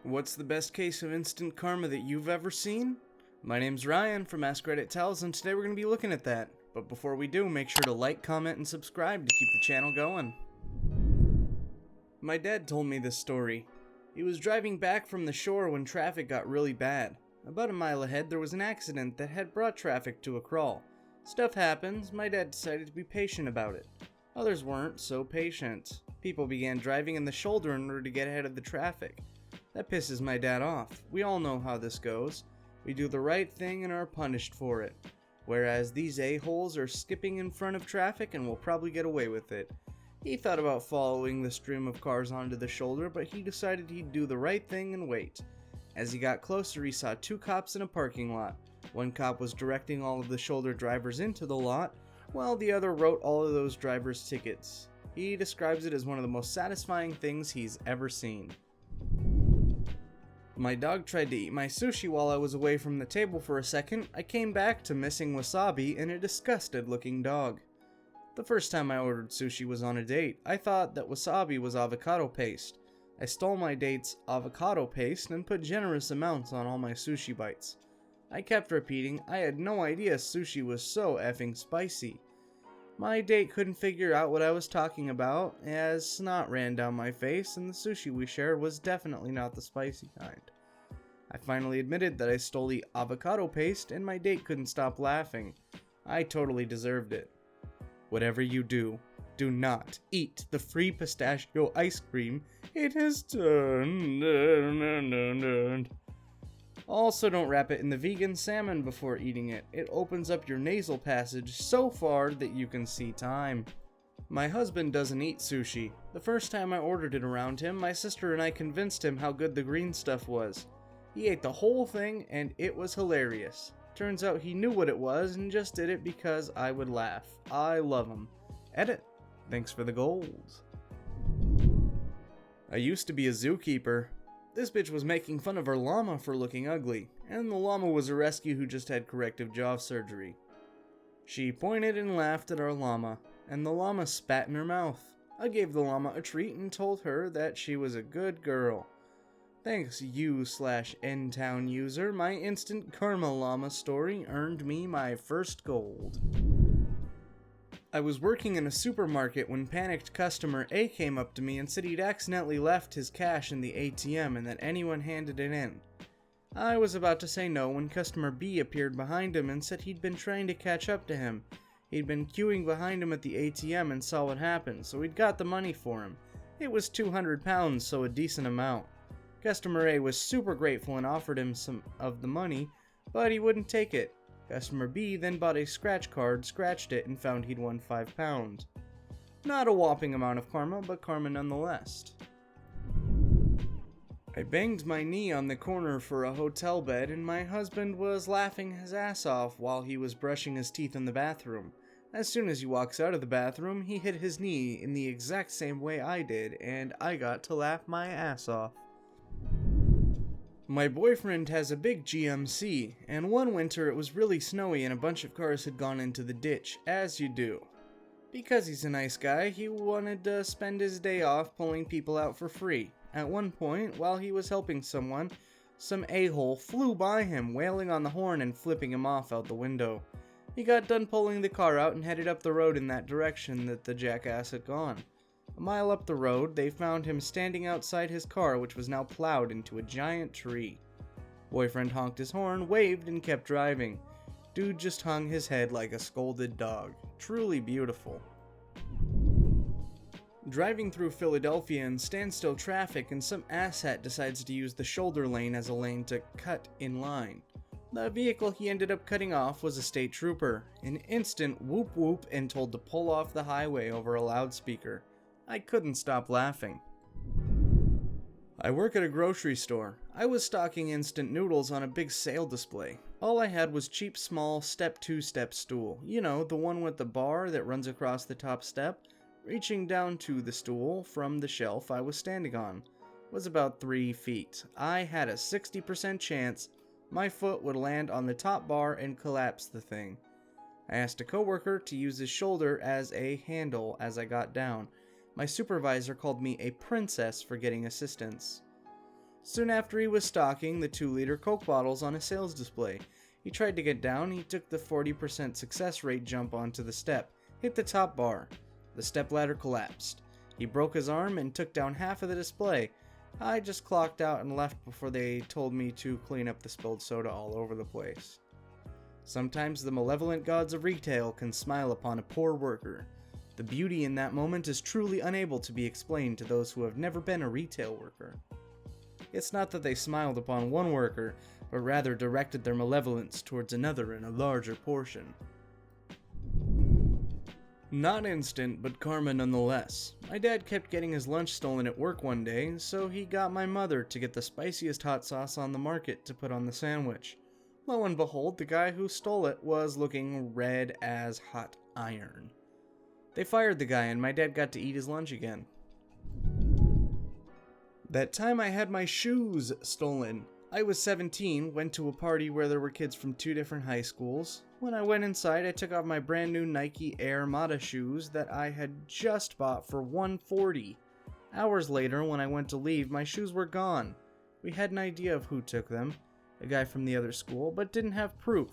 What's the best case of instant karma that you've ever seen? My name's Ryan from Askreddit Tells, and today we're going to be looking at that. But before we do, make sure to like, comment, and subscribe to keep the channel going. My dad told me this story. He was driving back from the shore when traffic got really bad. About a mile ahead, there was an accident that had brought traffic to a crawl. Stuff happens, my dad decided to be patient about it. Others weren't so patient. People began driving in the shoulder in order to get ahead of the traffic. That pisses my dad off. We all know how this goes. We do the right thing and are punished for it. Whereas these a-holes are skipping in front of traffic and will probably get away with it. He thought about following the stream of cars onto the shoulder, but he decided he'd do the right thing and wait. As he got closer, he saw two cops in a parking lot. One cop was directing all of the shoulder drivers into the lot, while the other wrote all of those drivers' tickets. He describes it as one of the most satisfying things he's ever seen. My dog tried to eat my sushi while I was away from the table for a second. I came back to missing wasabi and a disgusted looking dog. The first time I ordered sushi was on a date. I thought that wasabi was avocado paste. I stole my date's avocado paste and put generous amounts on all my sushi bites. I kept repeating, I had no idea sushi was so effing spicy. My date couldn't figure out what I was talking about, as snot ran down my face, and the sushi we shared was definitely not the spicy kind. I finally admitted that I stole the avocado paste, and my date couldn't stop laughing. I totally deserved it. Whatever you do, do not eat the free pistachio ice cream. It has turned. Also, don't wrap it in the vegan salmon before eating it. It opens up your nasal passage so far that you can see time. My husband doesn't eat sushi. The first time I ordered it around him, my sister and I convinced him how good the green stuff was. He ate the whole thing and it was hilarious. Turns out he knew what it was and just did it because I would laugh. I love him. Edit. Thanks for the gold. I used to be a zookeeper. This bitch was making fun of her llama for looking ugly, and the llama was a rescue who just had corrective jaw surgery. She pointed and laughed at our llama, and the llama spat in her mouth. I gave the llama a treat and told her that she was a good girl. Thanks you/N-Town user, my instant karma llama story earned me my first gold. I was working in a supermarket when panicked customer A came up to me and said he'd accidentally left his cash in the ATM and that anyone handed it in. I was about to say no when customer B appeared behind him and said he'd been trying to catch up to him. He'd been queuing behind him at the ATM and saw what happened, so he'd got the money for him. It was £200, so a decent amount. Customer A was super grateful and offered him some of the money, but he wouldn't take it. Customer B then bought a scratch card, scratched it, and found he'd won £5. Not a whopping amount of karma, but karma nonetheless. I banged my knee on the corner for a hotel bed, and my husband was laughing his ass off while he was brushing his teeth in the bathroom. As soon as he walks out of the bathroom, he hit his knee in the exact same way I did, and I got to laugh my ass off. My boyfriend has a big GMC, and one winter it was really snowy and a bunch of cars had gone into the ditch, as you do. Because he's a nice guy, he wanted to spend his day off pulling people out for free. At one point, while he was helping someone, some a-hole flew by him, wailing on the horn and flipping him off out the window. He got done pulling the car out and headed up the road in that direction that the jackass had gone. A mile up the road, they found him standing outside his car, which was now plowed into a giant tree. Boyfriend honked his horn, waved, and kept driving. Dude just hung his head like a scolded dog. Truly beautiful. Driving through Philadelphia in standstill traffic, and some asshat decides to use the shoulder lane as a lane to cut in line. The vehicle he ended up cutting off was a state trooper. An instant whoop whoop and told to pull off the highway over a loudspeaker. I couldn't stop laughing. I work at a grocery store. I was stocking instant noodles on a big sale display. All I had was cheap small step 2-step stool. You know, the one with the bar that runs across the top step. Reaching down to the stool from the shelf I was standing on was about 3 feet. I had a 60% chance my foot would land on the top bar and collapse the thing. I asked a coworker to use his shoulder as a handle as I got down. My supervisor called me a princess for getting assistance. Soon after he was stocking the 2-liter Coke bottles on a sales display. He tried to get down, he took the 40% success rate jump onto the step, hit the top bar. The stepladder collapsed. He broke his arm and took down half of the display. I just clocked out and left before they told me to clean up the spilled soda all over the place. Sometimes the malevolent gods of retail can smile upon a poor worker. The beauty in that moment is truly unable to be explained to those who have never been a retail worker. It's not that they smiled upon one worker, but rather directed their malevolence towards another in a larger portion. Not instant, but karma nonetheless. My dad kept getting his lunch stolen at work one day, so he got my mother to get the spiciest hot sauce on the market to put on the sandwich. Lo and behold, the guy who stole it was looking red as hot iron. They fired the guy and my dad got to eat his lunch again. That time I had my shoes stolen. I was 17, went to a party where there were kids from 2 different high schools. When I went inside, I took off my brand new Nike Air Mata shoes that I had just bought for $140. Hours later, when I went to leave, my shoes were gone. We had an idea of who took them, a guy from the other school, but didn't have proof.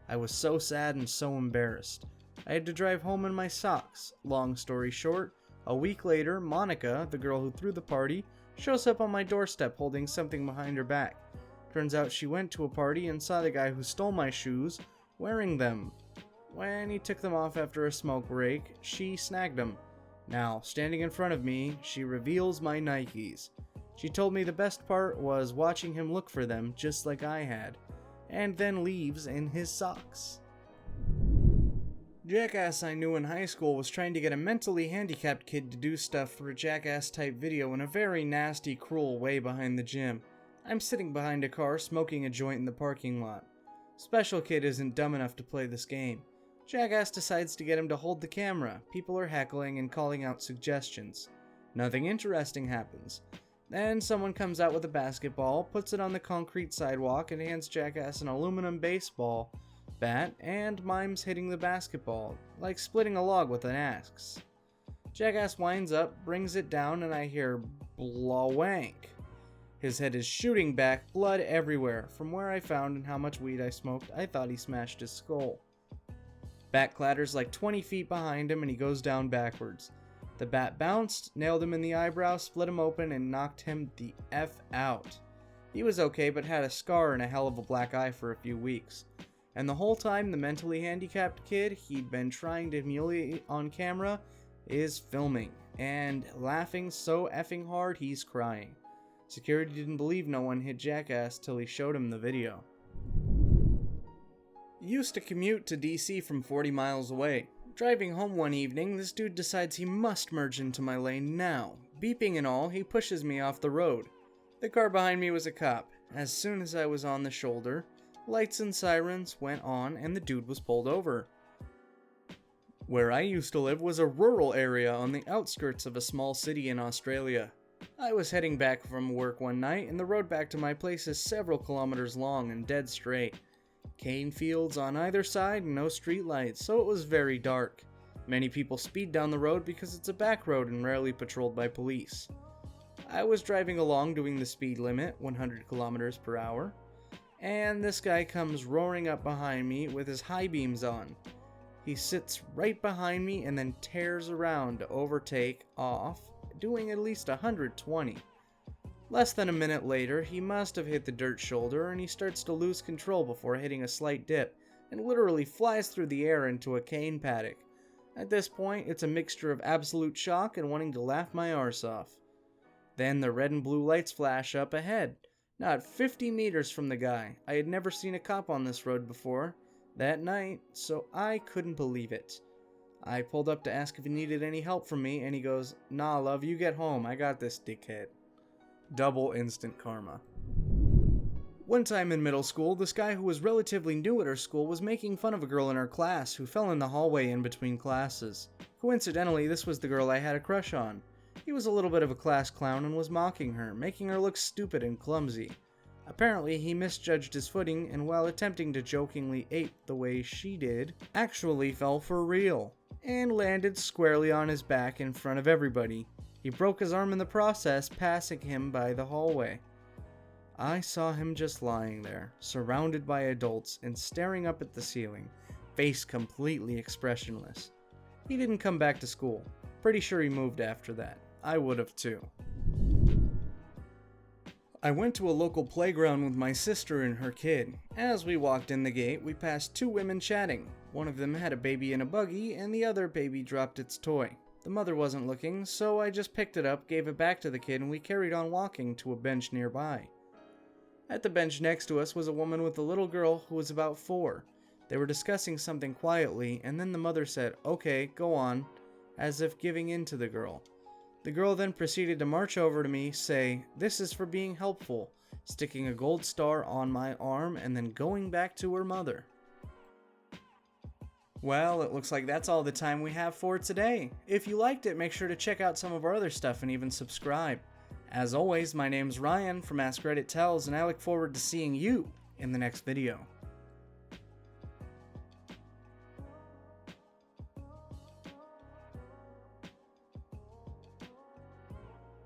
I was so sad and so embarrassed. I had to drive home in my socks. Long story short, a week later, Monica, the girl who threw the party, shows up on my doorstep holding something behind her back. Turns out she went to a party and saw the guy who stole my shoes wearing them. When he took them off after a smoke break, she snagged them. Now, standing in front of me, she reveals my Nikes. She told me the best part was watching him look for them just like I had, and then leaves in his socks. Jackass I knew in high school was trying to get a mentally handicapped kid to do stuff for a Jackass type video in a very nasty, cruel way behind the gym. I'm sitting behind a car smoking a joint in the parking lot. Special Kid isn't dumb enough to play this game. Jackass decides to get him to hold the camera. People are heckling and calling out suggestions. Nothing interesting happens. Then someone comes out with a basketball, puts it on the concrete sidewalk, and hands Jackass an aluminum baseball bat and mimes hitting the basketball, like splitting a log with an axe. Jackass winds up, brings it down, and I hear blawank. His head is shooting back, blood everywhere. From where I found and how much weed I smoked, I thought he smashed his skull. Bat clatters like 20 feet behind him and he goes down backwards. The bat bounced, nailed him in the eyebrow, split him open, and knocked him the F out. He was okay, but had a scar and a hell of a black eye for a few weeks. And the whole time, the mentally handicapped kid he'd been trying to humiliate on camera is filming, and laughing so effing hard he's crying. Security didn't believe no one hit Jackass till he showed him the video. Used to commute to DC from 40 miles away. Driving home one evening, this dude decides he must merge into my lane now. Beeping and all, he pushes me off the road. The car behind me was a cop. As soon as I was on the shoulder, lights and sirens went on and the dude was pulled over. Where I used to live was a rural area on the outskirts of a small city in Australia. I was heading back from work one night and the road back to my place is several kilometers long and dead straight. Cane fields on either side and no street lights, so it was very dark. Many people speed down the road because it's a back road and rarely patrolled by police. I was driving along doing the speed limit, 100 kilometers per hour, and this guy comes roaring up behind me with his high beams on. He sits right behind me and then tears around to overtake off, doing at least 120. Less than a minute later, he must have hit the dirt shoulder and he starts to lose control before hitting a slight dip and literally flies through the air into a cane paddock. At this point, it's a mixture of absolute shock and wanting to laugh my arse off. Then the red and blue lights flash up ahead, not 50 meters from the guy. I had never seen a cop on this road before that night, so I couldn't believe it. I pulled up to ask if he needed any help from me, and he goes, "Nah, love, you get home. I got this, dickhead." Double instant karma. One time in middle school, this guy who was relatively new at our school was making fun of a girl in our class who fell in the hallway in between classes. Coincidentally, this was the girl I had a crush on. He was a little bit of a class clown and was mocking her, making her look stupid and clumsy. Apparently, he misjudged his footing and while attempting to jokingly ape the way she did, actually fell for real and landed squarely on his back in front of everybody. He broke his arm in the process, passing him by the hallway. I saw him just lying there, surrounded by adults and staring up at the ceiling, face completely expressionless. He didn't come back to school. Pretty sure he moved after that. I would have too. I went to a local playground with my sister and her kid. As we walked in the gate, we passed two women chatting. One of them had a baby in a buggy, and the other baby dropped its toy. The mother wasn't looking, so I just picked it up, gave it back to the kid, and we carried on walking to a bench nearby. At the bench next to us was a woman with a little girl who was about 4. They were discussing something quietly, and then the mother said, "Okay, go on," as if giving in to the girl. The girl then proceeded to march over to me, say, "This is for being helpful," sticking a gold star on my arm and then going back to her mother. Well, it looks like that's all the time we have for today. If you liked it, make sure to check out some of our other stuff and even subscribe. As always, my name's Ryan from Askreddit Tells, and I look forward to seeing you in the next video.